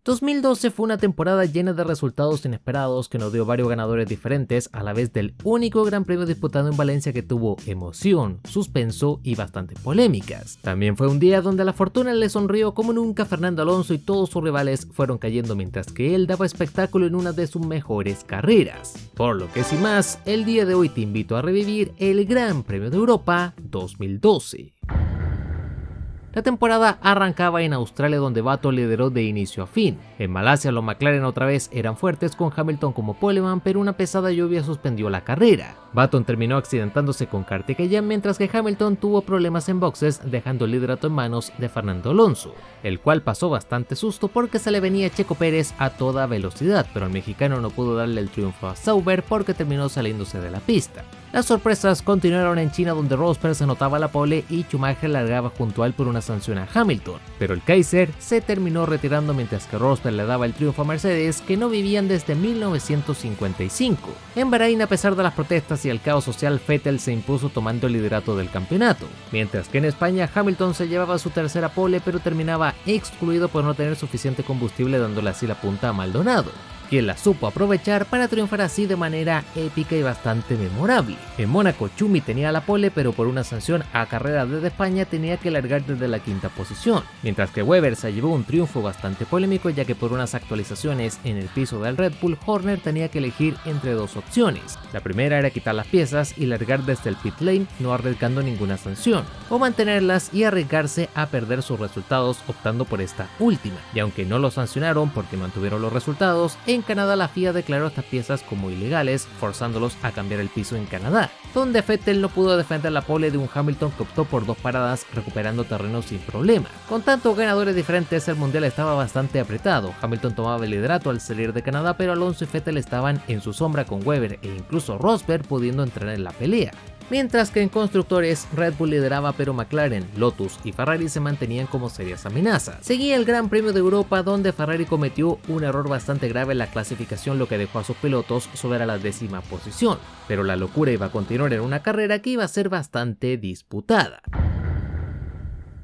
2012 fue una temporada llena de resultados inesperados que nos dio varios ganadores diferentes a la vez del único gran premio disputado en Valencia que tuvo emoción, suspenso y bastantes polémicas. También fue un día donde la fortuna le sonrió como nunca a Fernando Alonso y todos sus rivales fueron cayendo mientras que él daba espectáculo en una de sus mejores carreras. Por lo que sin más, el día de hoy te invito a revivir el Gran Premio de Europa 2012. La temporada arrancaba en Australia donde Button lideró de inicio a fin. En Malasia los McLaren otra vez eran fuertes con Hamilton como poleman, pero una pesada lluvia suspendió la carrera. Button terminó accidentándose con Kartikeyan mientras que Hamilton tuvo problemas en boxes dejando el liderato en manos de Fernando Alonso, el cual pasó bastante susto porque se le venía Checo Pérez a toda velocidad, pero el mexicano no pudo darle el triunfo a Sauber porque terminó saliéndose de la pista. Las sorpresas continuaron en China donde Rosberg se anotaba la pole y Schumacher largaba junto a él por una sanción a Hamilton, pero el Kaiser se terminó retirando mientras que Rosberg le daba el triunfo a Mercedes que no vivían desde 1955. En Bahrein, a pesar de las protestas y el caos social, Vettel se impuso tomando el liderato del campeonato, mientras que en España Hamilton se llevaba su tercera pole pero terminaba excluido por no tener suficiente combustible dándole así la punta a Maldonado, quien la supo aprovechar para triunfar así de manera épica y bastante memorable. En Mónaco, Schumi tenía la pole, pero por una sanción a carrera desde España tenía que largar desde la quinta posición, mientras que Webber se llevó un triunfo bastante polémico ya que por unas actualizaciones en el piso del Red Bull, Horner tenía que elegir entre dos opciones. La primera era quitar las piezas y largar desde el pit lane no arriesgando ninguna sanción, o mantenerlas y arriesgarse a perder sus resultados optando por esta última, y aunque no lo sancionaron porque mantuvieron los resultados, en Canadá la FIA declaró estas piezas como ilegales, forzándolos a cambiar el piso en Canadá, donde Vettel no pudo defender la pole de un Hamilton que optó por dos paradas recuperando terreno sin problema. Con tantos ganadores diferentes el mundial estaba bastante apretado. Hamilton tomaba el liderato al salir de Canadá, pero Alonso y Vettel estaban en su sombra con Webber e incluso Rosberg pudiendo entrar en la pelea. Mientras que en constructores, Red Bull lideraba pero McLaren, Lotus y Ferrari se mantenían como serias amenazas. Seguía el Gran Premio de Europa donde Ferrari cometió un error bastante grave en la clasificación, lo que dejó a sus pilotos sobre la 10ª posición, pero la locura iba a continuar en una carrera que iba a ser bastante disputada.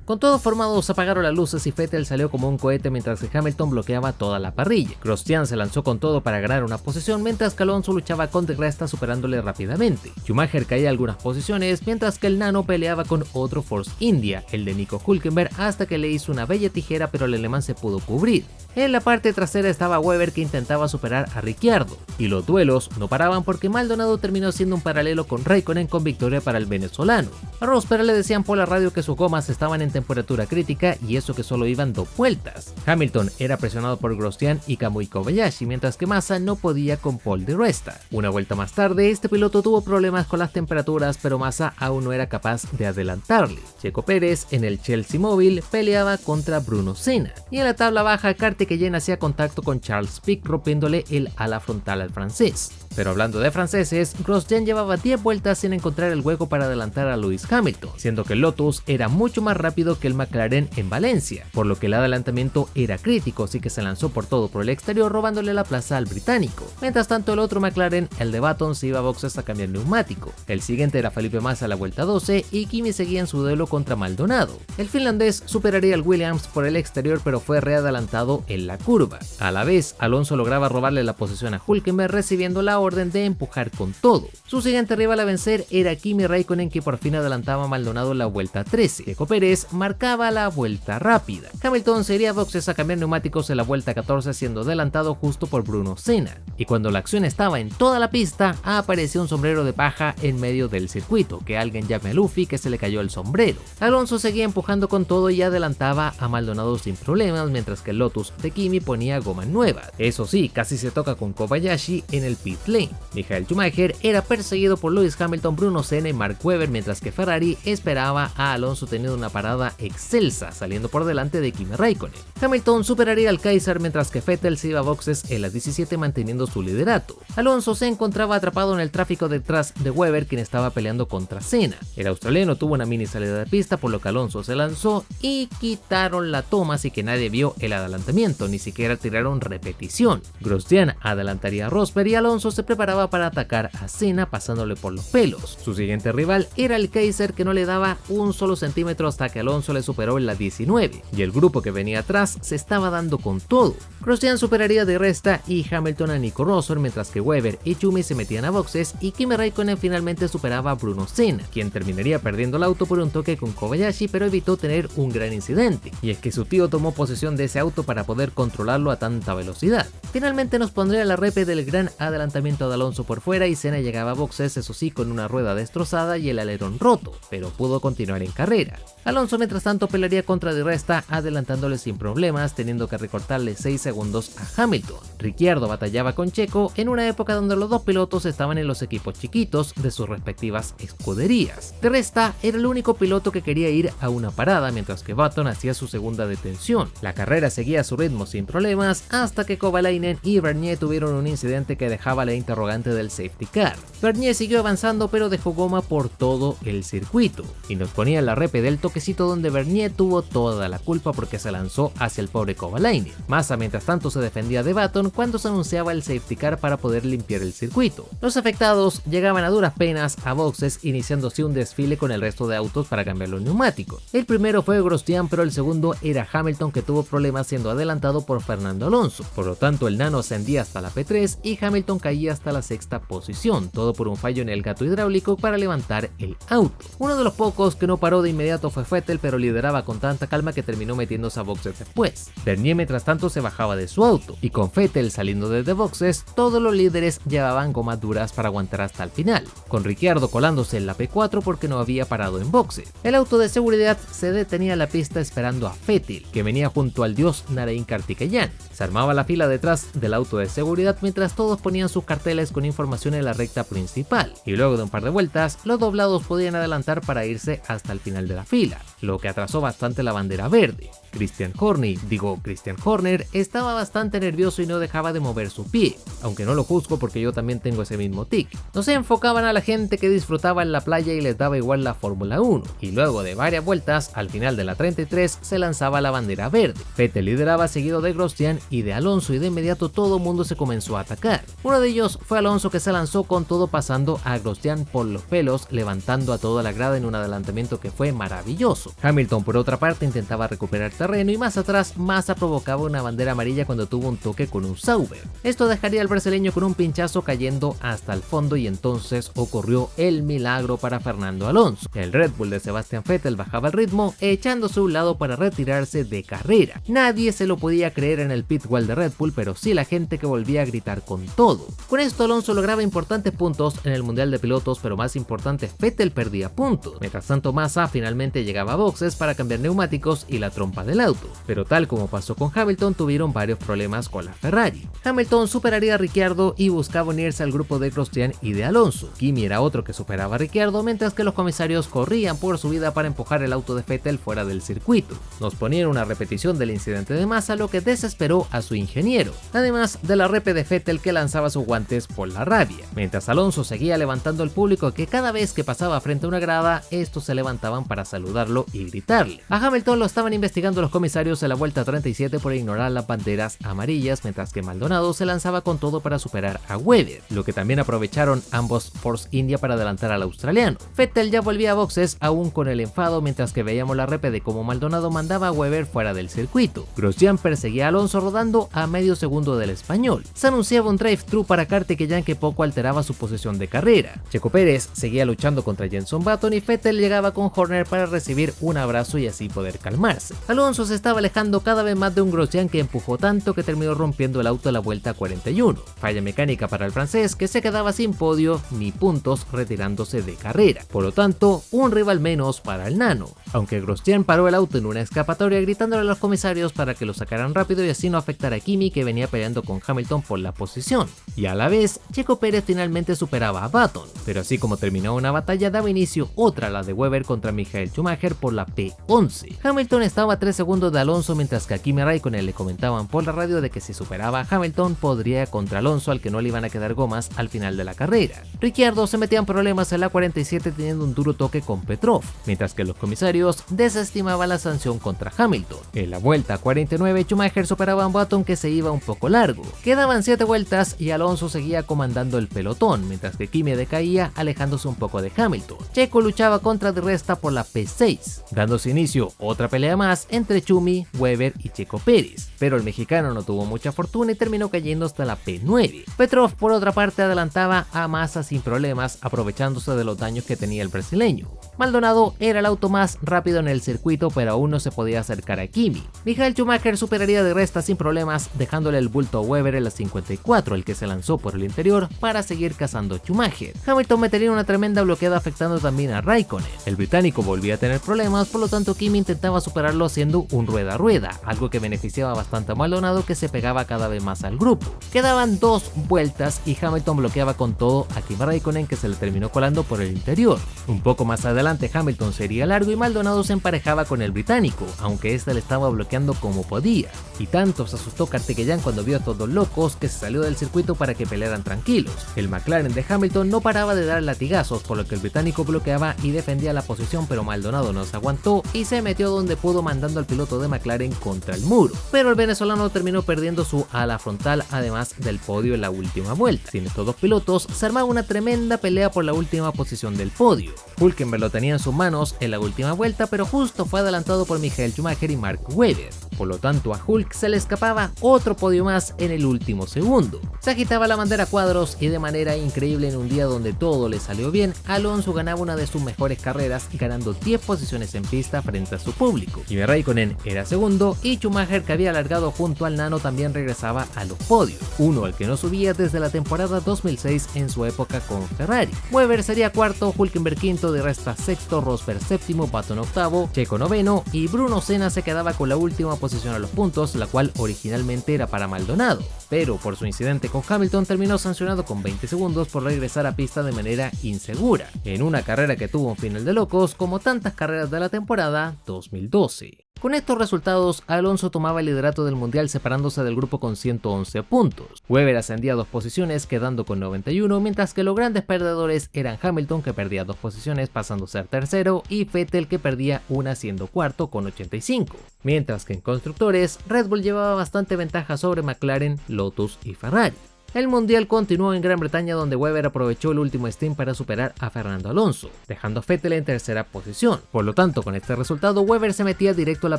Con todo formado se apagaron las luces y Vettel salió como un cohete mientras que Hamilton bloqueaba toda la parrilla. Grosjean se lanzó con todo para ganar una posición mientras que Alonso luchaba con De Gresta superándole rápidamente. Schumacher caía algunas posiciones mientras que el Nano peleaba con otro Force India, el de Nico Hülkenberg, hasta que le hizo una bella tijera pero el alemán se pudo cubrir. En la parte trasera estaba Webber que intentaba superar a Ricciardo, y los duelos no paraban porque Maldonado terminó siendo un paralelo con Raikkonen con victoria para el venezolano. A Rosberg le decían por la radio que sus gomas estaban en temperatura crítica y eso que solo iban 2 vueltas. Hamilton era presionado por Grosjean y Kamui Kobayashi, mientras que Massa no podía con Paul di Resta. Una vuelta más tarde, este piloto tuvo problemas con las temperaturas, pero Massa aún no era capaz de adelantarle. Checo Pérez, en el Chelsea Móvil, peleaba contra Bruno Senna, y en la tabla baja, Kartikeyan hacía contacto con Charles Pic rompiéndole el ala frontal al francés. Pero hablando de franceses, Grosjean llevaba 10 vueltas sin encontrar el hueco para adelantar a Lewis Hamilton, siendo que el Lotus era mucho más rápido que el McLaren en Valencia, por lo que el adelantamiento era crítico, así que se lanzó por todo por el exterior robándole la plaza al británico. Mientras tanto el otro McLaren, el de Button, se iba a boxes a cambiar neumático. El siguiente era Felipe Massa a la vuelta 12 y Kimi seguía en su duelo contra Maldonado. El finlandés superaría al Williams por el exterior pero fue readelantado en la curva. A la vez, Alonso lograba robarle la posición a Hülkenberg recibiendo la orden de empujar con todo. Su siguiente rival a vencer era Kimi Raikkonen, que por fin adelantaba a Maldonado en la vuelta 13. Checo Pérez marcaba la vuelta rápida. Hamilton se iría a boxes a cambiar neumáticos en la vuelta 14 siendo adelantado justo por Bruno Senna. Y cuando la acción estaba en toda la pista, apareció un sombrero de paja en medio del circuito, que alguien llame a Luffy que se le cayó el sombrero. Alonso seguía empujando con todo y adelantaba a Maldonado sin problemas, mientras que el Lotus de Kimi ponía gomas nuevas. Eso sí, casi se toca con Kobayashi en el pit lane. Michael Schumacher era perseguido por Lewis Hamilton, Bruno Senna y Mark Webber, mientras que Ferrari esperaba a Alonso teniendo una parada excelsa, saliendo por delante de Kimi Raikkonen. Hamilton superaría al Kaiser mientras que Vettel se iba a boxes en las 17 manteniendo su liderato. Alonso se encontraba atrapado en el tráfico detrás de Webber, quien estaba peleando contra Senna. El australiano tuvo una mini salida de pista por lo que Alonso se lanzó y quitaron la toma, así que nadie vio el adelantamiento, ni siquiera tiraron repetición. Grosjean adelantaría a Rosberg y Alonso se preparaba para atacar a Senna pasándole por los pelos. Su siguiente rival era el Kaiser, que no le daba un solo centímetro hasta que Alonso le superó en la 19 y el grupo que venía atrás se estaba dando con todo. Grosjean superaría a Di Resta y Hamilton a Nico Rosberg, mientras que Webber y Schumi se metían a boxes y Kimi Raikkonen finalmente superaba a Bruno Senna, quien terminaría perdiendo el auto por un toque con Kobayashi, pero evitó tener un gran incidente, y es que su tío tomó posesión de ese auto para poder controlarlo a tanta velocidad. Finalmente nos pondría la repe del gran adelantamiento de Alonso por fuera y Senna llegaba a boxes, eso sí, con una rueda destrozada y el alerón roto, pero pudo continuar en carrera. Alonso mientras tanto pelearía contra Di Resta, adelantándole sin problemas, teniendo que recortarle 6 segundos a Hamilton. Ricciardo batallaba con Checo en una época donde los dos pilotos estaban en los equipos chiquitos de sus respectivas escuderías. Di Resta era el único piloto que quería ir a una parada, mientras que Button hacía su segunda detención. La carrera seguía a su ritmo sin problemas, hasta que Kovalainen y Bernier tuvieron un incidente que dejaba la interrogante del safety car. Bernier siguió avanzando, pero dejó goma por todo el circuito, y nos ponía la repe del toquecito donde Bernier tuvo toda la culpa porque se lanzó hacia el pobre Kovalainen. Massa mientras tanto se defendía de Button cuando se anunciaba el safety car para poder limpiar el circuito. Los afectados llegaban a duras penas a boxes, iniciando así un desfile con el resto de autos para cambiar los neumáticos. El primero fue Grosjean, pero el segundo era Hamilton, que tuvo problemas siendo adelantado por Fernando Alonso. Por lo tanto, el nano ascendía hasta la P3 y Hamilton caía hasta la sexta posición, todo por un fallo en el gato hidráulico para levantar el auto. Uno de los pocos que no paró de inmediato fue Vettel, pero lideraba con tanta calma que terminó metiéndose a boxes después. Bernier mientras tanto se bajaba de su auto, y con Vettel saliendo desde boxes, todos los líderes llevaban gomas duras para aguantar hasta el final, con Ricciardo colándose en la P4 porque no había parado en boxes. El auto de seguridad se detenía en la pista esperando a Vettel, que venía junto al dios Narain Kartikeyan. Se armaba la fila detrás del auto de seguridad mientras todos ponían sus carteles con información en la recta principal, y luego de un par de vueltas, los doblados podían adelantar para irse hasta el final de la fila, lo que atrasó bastante la bandera verde. Christian Horner estaba bastante nervioso y no dejaba de mover su pie, aunque no lo juzgo porque yo también tengo ese mismo tic. No se enfocaban a la gente que disfrutaba en la playa y les daba igual la Fórmula 1, y luego de varias vueltas, al final de la 33 se lanzaba la bandera verde. Vettel lideraba seguido de Grosjean y de Alonso, y de inmediato todo el mundo se comenzó a atacar. Uno de ellos fue Alonso, que se lanzó con todo pasando a Grosjean por los pelos, levantando a toda la grada en un adelantamiento que fue maravilloso. Hamilton por otra parte intentaba recuperar terreno, y más atrás Massa provocaba una bandera amarilla cuando tuvo un toque con un Sauber. Esto dejaría al brasileño con un pinchazo cayendo hasta el fondo, y entonces ocurrió el milagro para Fernando Alonso. El Red Bull de Sebastian Vettel bajaba el ritmo, echándose a un lado para retirarse de carrera. Nadie se lo podía creer en el pit wall de Red Bull, pero sí la gente, que volvía a gritar con todo. Con esto Alonso lograba importantes puntos en el Mundial de Pilotos, pero más importante, Vettel perdía puntos. Mientras tanto, Massa finalmente llegaba a boxes para cambiar neumáticos y la trompa del auto, pero tal como pasó con Hamilton, tuvieron varios problemas con la Ferrari. Hamilton superaría a Ricciardo y buscaba unirse al grupo de Grosjean y de Alonso. Kimi era otro que superaba a Ricciardo, mientras que los comisarios corrían por su vida para empujar el auto de Vettel fuera del circuito. Nos ponían una repetición del incidente de Massa, lo que desesperó a su ingeniero, además de la repe de Vettel, que lanzaba sus guantes por la rabia, mientras Alonso seguía levantando al público, que cada vez que pasaba frente a una grada, estos se levantaban para saludarlo y gritarle. A Hamilton lo estaban investigando los comisarios en la vuelta 37 por ignorar las banderas amarillas, mientras que Maldonado se lanzaba con todo para superar a Webber, lo que también aprovecharon ambos Force India para adelantar al australiano. Vettel ya volvía a boxes aún con el enfado, mientras que veíamos la repe de cómo Maldonado mandaba a Webber fuera del circuito. Grosjean perseguía a Alonso rodando a medio segundo del español. Se anunciaba un drive-thru para Kartikeyan que poco alteraba su posición de carrera. Checo Pérez seguía luchando contra Jenson Button, y Vettel llegaba con Horner para recibir un abrazo y así poder calmarse. Alonso se estaba alejando cada vez más de un Grosjean que empujó tanto que terminó rompiendo el auto a la vuelta 41. Falla mecánica para el francés, que se quedaba sin podio ni puntos, retirándose de carrera. Por lo tanto, un rival menos para el nano. Aunque Grosjean paró el auto en una escapatoria gritándole a los comisarios para que lo sacaran rápido y así no afectar a Kimi, que venía peleando con Hamilton por la posición. Y a la vez, Checo Pérez finalmente superaba a Button. Pero así como terminó una batalla, daba inicio otra, la de Webber contra Michael Schumacher por la P11. Hamilton estaba a 3 segundos de Alonso, mientras que a Kimi Raikkonen le comentaban por la radio de que si superaba a Hamilton podría continuar contra Alonso, al que no le iban a quedar gomas al final de la carrera. Ricciardo se metía en problemas en la 47 teniendo un duro toque con Petrov, mientras que los comisarios desestimaban la sanción contra Hamilton. En la vuelta 49 Schumacher superaba a Button, que se iba un poco largo. Quedaban 7 vueltas y Alonso seguía comandando el pelotón, mientras que Kimi decaía alejándose un poco de Hamilton. Checo luchaba contra Di Resta por la P6, dándose inicio otra pelea más entre Schumi, Webber y Checo Pérez, pero el mexicano no tuvo mucha fortuna y terminó cayendo hasta la P9. Petrov por otra parte adelantaba a Massa sin problemas, aprovechándose de los daños que tenía el brasileño. Maldonado era el auto más rápido en el circuito, pero aún no se podía acercar a Kimi. Michael Schumacher superaría a Di Resta sin problemas, dejándole el bulto a Webber en la 54, el que se lanzó por el interior para seguir cazando a Schumacher. Hamilton metería una tremenda bloqueada afectando también a Raikkonen. El británico volvía a tener problemas, por lo tanto Kimi intentaba superarlo haciendo un rueda a rueda, algo que beneficiaba bastante a Maldonado, que se pegaba cada vez más al grupo. Quedaban 2 vueltas y Hamilton bloqueaba con todo a Kimi Raikkonen, que se le terminó colando por el interior. Un poco más adelante Hamilton sería largo y Maldonado se emparejaba con el británico, aunque este le estaba bloqueando como podía. Y tanto se asustó Kartikeyan cuando vio a todos locos que se salió del circuito para que pelearan tranquilos. El McLaren de Hamilton no paraba de dar latigazos, por lo que el británico bloqueaba y defendía la posición, pero Maldonado no se aguantó y se metió donde pudo, mandando al piloto de McLaren contra el muro. Pero el venezolano terminó perdiendo su ala frontal, además del podio en la última vuelta. Sin estos dos pilotos se armaba una tremenda pelea por la última posición del podio. Hülkenberg lo tenía en sus manos en la última vuelta, pero justo fue adelantado por Michael Schumacher y Mark Webber. Por lo tanto, a Hulk se le escapaba otro podio más en el último segundo. Se agitaba la bandera a cuadros y de manera increíble, en un día donde todo le salió bien, Alonso ganaba una de sus mejores carreras, ganando 10 posiciones en pista frente a su público. Kimi Raikkonen era segundo y Schumacher, que había alargado junto al nano, también regresaba a los podios, uno al que no subía desde la temporada 2006 en su época con Ferrari. Webber sería cuarto, Hülkenberg quinto, Di Resta sexto, Rosberg séptimo, Button octavo, Checo noveno y Bruno Senna se quedaba con la última posición a los puntos, la cual originalmente era para Maldonado, pero por su incidente con Hamilton terminó sancionado con 20 segundos por regresar a pista de manera insegura, en una carrera que tuvo un final de locos como tantas carreras de la temporada 2012. Con estos resultados, Alonso tomaba el liderato del mundial separándose del grupo con 111 puntos. Webber ascendía 2 posiciones quedando con 91, mientras que los grandes perdedores eran Hamilton, que perdía 2 posiciones pasando a ser tercero, y Vettel, que perdía una siendo cuarto con 85. Mientras que en constructores, Red Bull llevaba bastante ventaja sobre McLaren, Lotus y Ferrari. El mundial continuó en Gran Bretaña, donde Webber aprovechó el último stint para superar a Fernando Alonso, dejando a Vettel en tercera posición. Por lo tanto, con este resultado, Webber se metía directo a la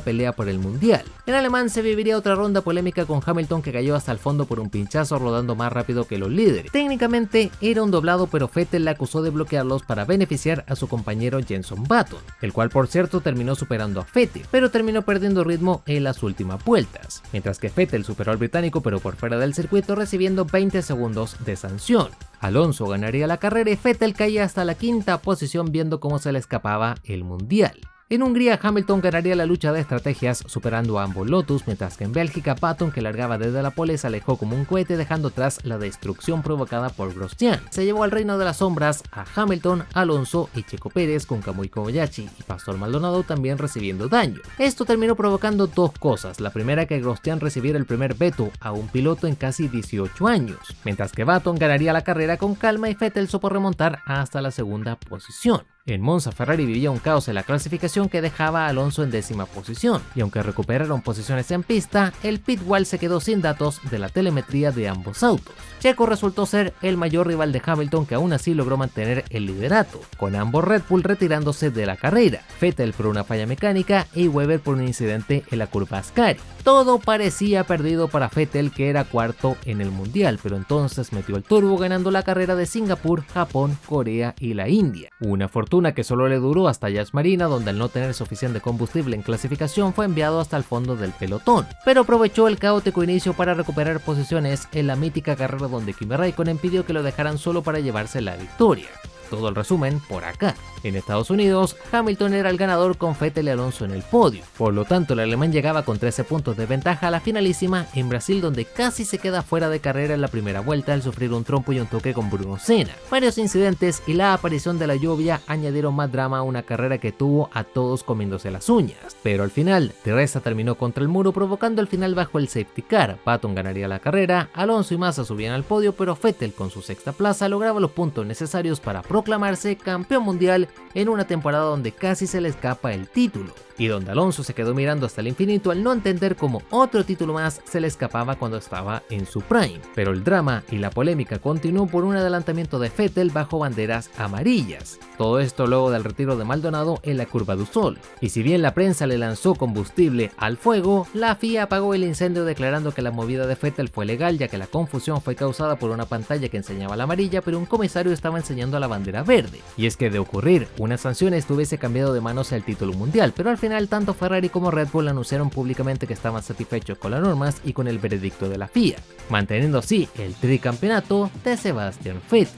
pelea por el mundial. En alemán se viviría otra ronda polémica con Hamilton, que cayó hasta el fondo por un pinchazo rodando más rápido que los líderes. Técnicamente era un doblado, pero Vettel le acusó de bloquearlos para beneficiar a su compañero Jenson Button, el cual por cierto terminó superando a Vettel, pero terminó perdiendo ritmo en las últimas vueltas, mientras que Vettel superó al británico pero por fuera del circuito, recibiendo 20 segundos de sanción. Alonso ganaría la carrera y Vettel caía hasta la quinta posición, viendo cómo se le escapaba el mundial. En Hungría, Hamilton ganaría la lucha de estrategias superando a ambos Lotus, mientras que en Bélgica, Button, que largaba desde la pole, se alejó como un cohete, dejando atrás la destrucción provocada por Grosjean. Se llevó al reino de las sombras a Hamilton, Alonso y Checo Pérez, con Kamui Kobayashi y Pastor Maldonado también recibiendo daño. Esto terminó provocando dos cosas: la primera, que Grosjean recibiera el primer veto a un piloto en casi 18 años, mientras que Button ganaría la carrera con calma y Vettel supo remontar hasta la segunda posición. En Monza, Ferrari vivía un caos en la clasificación que dejaba a Alonso en 10ª posición, y aunque recuperaron posiciones en pista, el pit wall se quedó sin datos de la telemetría de ambos autos. Checo resultó ser el mayor rival de Hamilton, que aún así logró mantener el liderato, con ambos Red Bull retirándose de la carrera, Vettel por una falla mecánica y Webber por un incidente en la curva Ascari. Todo parecía perdido para Vettel, que era cuarto en el mundial, pero entonces metió el turbo ganando la carrera de Singapur, Japón, Corea y la India. Una fortuna que solo le duró hasta Yas Marina, donde al no tener suficiente combustible en clasificación fue enviado hasta el fondo del pelotón, pero aprovechó el caótico inicio para recuperar posiciones en la mítica carrera donde Kimi Raikkonen pidió que lo dejaran solo para llevarse la victoria. todo el resumen por acá. En Estados Unidos, Hamilton era el ganador con Vettel y Alonso en el podio, por lo tanto el alemán llegaba con 13 puntos de ventaja a la finalísima en Brasil, donde casi se queda fuera de carrera en la primera vuelta al sufrir un trompo y un toque con Bruno Senna. Varios incidentes y la aparición de la lluvia añadieron más drama a una carrera que tuvo a todos comiéndose las uñas, pero al final Teresa terminó contra el muro, provocando el final bajo el safety car. Button ganaría la carrera, Alonso y Massa subían al podio, pero Vettel con su sexta plaza lograba los puntos necesarios para proclamarse campeón mundial en una temporada donde casi se le escapa el título, y donde Alonso se quedó mirando hasta el infinito al no entender cómo otro título más se le escapaba cuando estaba en su prime. Pero el drama y la polémica continuó por un adelantamiento de Vettel bajo banderas amarillas. Todo esto luego del retiro de Maldonado en la curva do Sol. Y si bien la prensa le lanzó combustible al fuego, la FIA apagó el incendio declarando que la movida de Vettel fue legal, ya que la confusión fue causada por una pantalla que enseñaba la amarilla, pero un comisario estaba enseñando la bandera verde. Y es que de ocurrir una sanción estuviese cambiado de manos el título mundial, pero al final tanto Ferrari como Red Bull anunciaron públicamente que estaban satisfechos con las normas y con el veredicto de la FIA, manteniendo así el tricampeonato de Sebastian Vettel.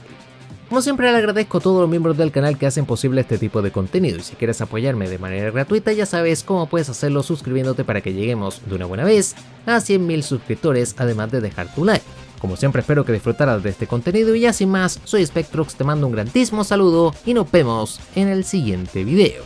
Como siempre, le agradezco a todos los miembros del canal que hacen posible este tipo de contenido, y si quieres apoyarme de manera gratuita ya sabes cómo puedes hacerlo suscribiéndote para que lleguemos de una buena vez a 100.000 suscriptores, además de dejar tu like. Como siempre, espero que disfrutaras de este contenido y ya sin más, soy Spectrox, te mando un grandísimo saludo y nos vemos en el siguiente video.